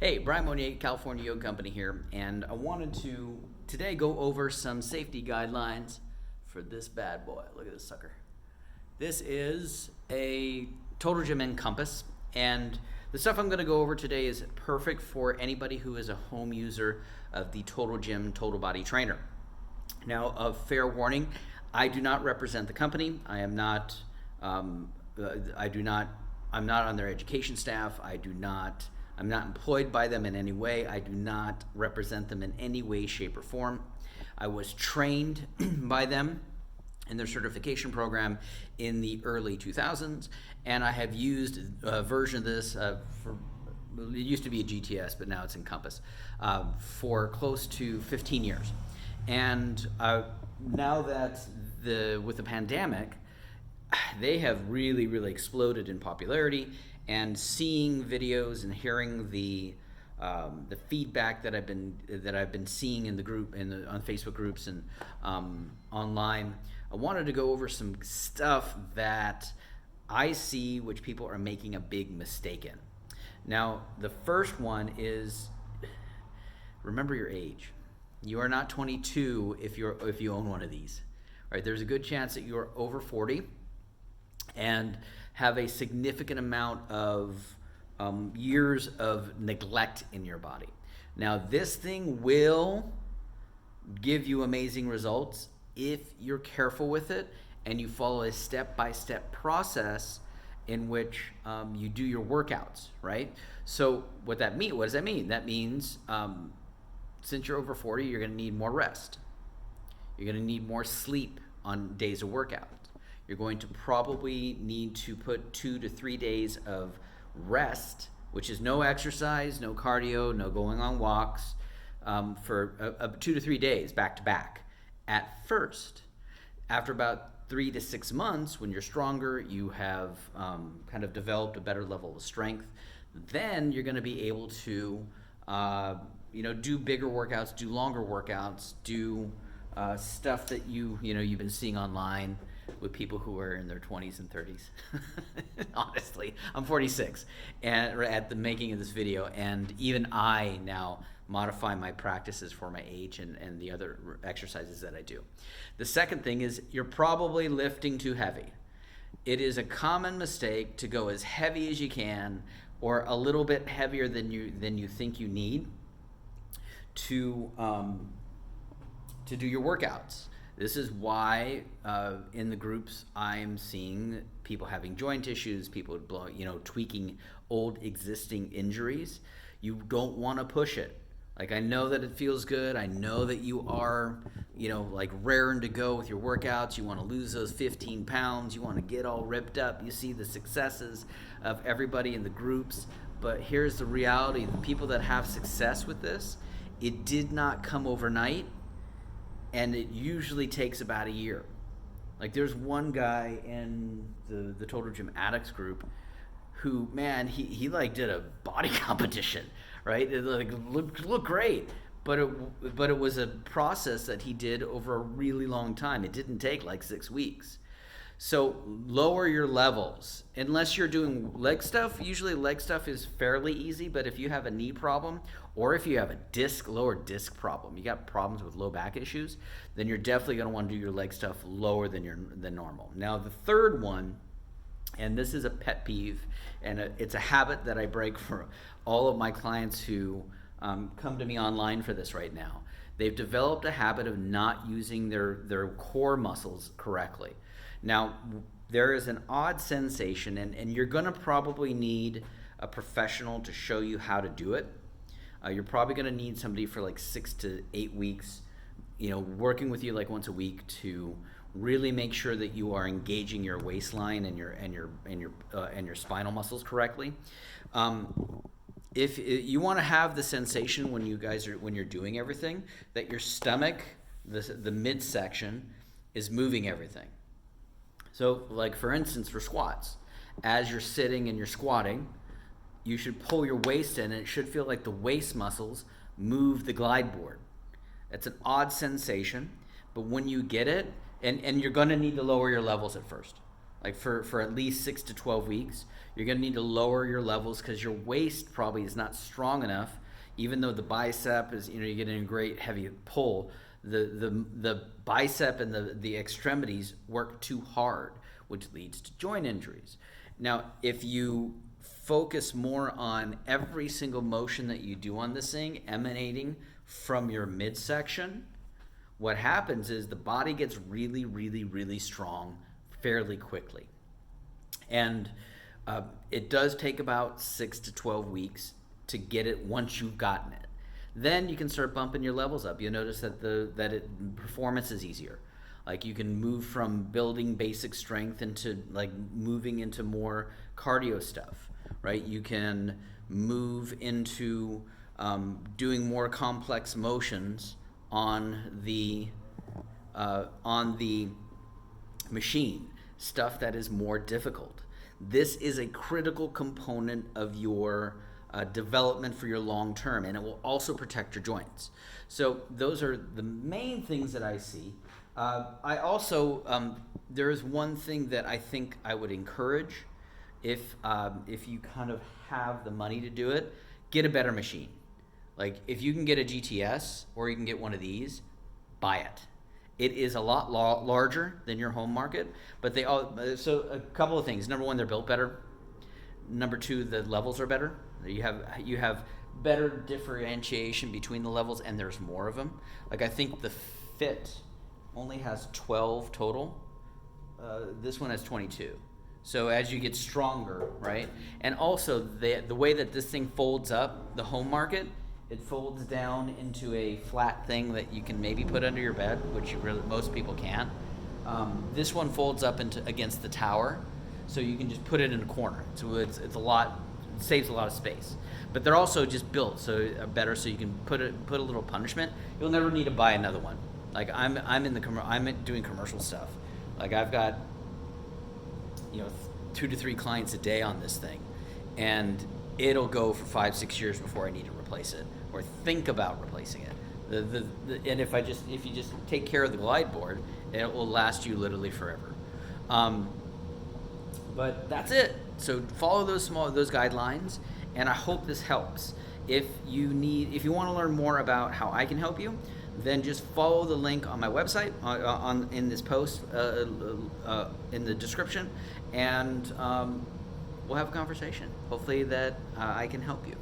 Hey, Brian Monier, California Yoga Company here, and I wanted to today go over some safety guidelines for this bad boy. Look at this sucker. This is a Total Gym Encompass, and the stuff I'm going to go over today is perfect for anybody who is a home user of the Total Gym Total Body Trainer. Now, a fair warning, I do not represent the company. I am not, I'm not on their education staff. I'm not employed by them in any way. I do not represent them in any way, shape, or form. I was trained by them in their certification program in the early 2000s, and I have used a version of this it used to be a GTS, but now it's Encompass, for close to 15 years. And now that with the pandemic, they have really exploded in popularity, and seeing videos and hearing the feedback that I've been seeing in the group on Facebook groups and online, I wanted to go over some stuff that I see which people are making a big mistake in. Now, the first one is remember your age. You are not 22 if you own one of these. All right, there's a good chance that you are over 40 and have a significant amount of years of neglect in your body. Now, this thing will give you amazing results if you're careful with it and you follow a step-by-step process in which you do your workouts, right? So what does that mean? That means since you're over 40, you're going to need more rest. You're going to need more sleep on days of workout. You're going to probably need to put 2 to 3 days of rest, which is no exercise, no cardio, no going on walks, for 2 to 3 days back to back at first. After about 3 to 6 months, when you're stronger, you have kind of developed a better level of strength, then you're going to be able to do bigger workouts, do longer workouts, do stuff that you've been seeing online with people who are in their 20s and 30s. Honestly, I'm 46 and at the making of this video, and even I now modify my practices for my age and the other exercises that I do. The second thing is you're probably lifting too heavy. It is a common mistake to go as heavy as you can or a little bit heavier than you think you need to do your workouts. This is why in the groups I'm seeing people having joint issues, people tweaking old existing injuries. You don't want to push it. Like, I know that it feels good. I know that you are, raring to go with your workouts. You want to lose those 15 pounds. You want to get all ripped up. You see the successes of everybody in the groups. But here's the reality. The people that have success with this, it did not come overnight. And it usually takes about a year. Like, there's one guy in the Total Gym Addicts group who, man, he did a body competition, right? It looked great, but it was a process that he did over a really long time. It didn't take 6 weeks. So lower your levels. Unless you're doing leg stuff, usually leg stuff is fairly easy, but if you have a knee problem or if you have a lower disc problem, you got problems with low back issues, then you're definitely going to want to do your leg stuff lower than normal. Now, the third one, and this is a pet peeve, and it's a habit that I break for all of my clients who come to me online for this right now. They've developed a habit of not using their core muscles correctly. Now, there is an odd sensation, and you're going to probably need a professional to show you how to do it. You're probably going to need somebody for 6 to 8 weeks, working with you once a week to really make sure that you are engaging your waistline and your spinal muscles correctly. If you want to have the sensation when you're doing everything, that your stomach, the midsection, is moving everything. So, for instance, for squats, as you're sitting and you're squatting, you should pull your waist in, and it should feel like the waist muscles move the glide board. It's an odd sensation, but when you get it, and you're going to need to lower your levels at first. like for at least 6 to 12 weeks. You're going to need to lower your levels because your waist probably is not strong enough. Even though the bicep is, you're getting a great heavy pull, the bicep and the extremities work too hard, which leads to joint injuries. Now, if you focus more on every single motion that you do on this thing emanating from your midsection, what happens is the body gets really, really, really strong fairly quickly. And it does take about 6 to 12 weeks to get it once you've gotten it. Then you can start bumping your levels up. You'll notice that performance is easier. Like you can move from building basic strength into like moving into more cardio stuff, right? You can move into doing more complex motions on the machine, stuff that is more difficult. This is a critical component of your development for your long term, and it will also protect your joints. So those are the main things that I see. I also there is one thing that I think I would encourage if you kind of have the money to do it, get a better machine. Like if you can get a GTS or you can get one of these, buy it. It is a lot larger than your home market, but they all, so a couple of things. Number one, they're built better. Number two, the levels are better. You have better differentiation between the levels, and there's more of them. Like I think the Fit only has 12 total. This one has 22. So as you get stronger, right? And also the way that this thing folds up, the home market, it folds down into a flat thing that you can maybe put under your bed, which most people can't. This one folds up against the tower, so you can just put it in a corner. So it saves a lot of space. But they're also just built better, so you can put a little punishment. You'll never need to buy another one. Like I'm doing commercial stuff. Like I've got 2 to 3 clients a day on this thing, and it'll go for 5-6 years before I need to replace it or think about replacing it. And if you just take care of the glide board, it will last you literally forever. But that's it. So follow those guidelines, and I hope this helps. If you want to learn more about how I can help you, then just follow the link on my website in this post in the description, and we'll have a conversation. Hopefully that I can help you.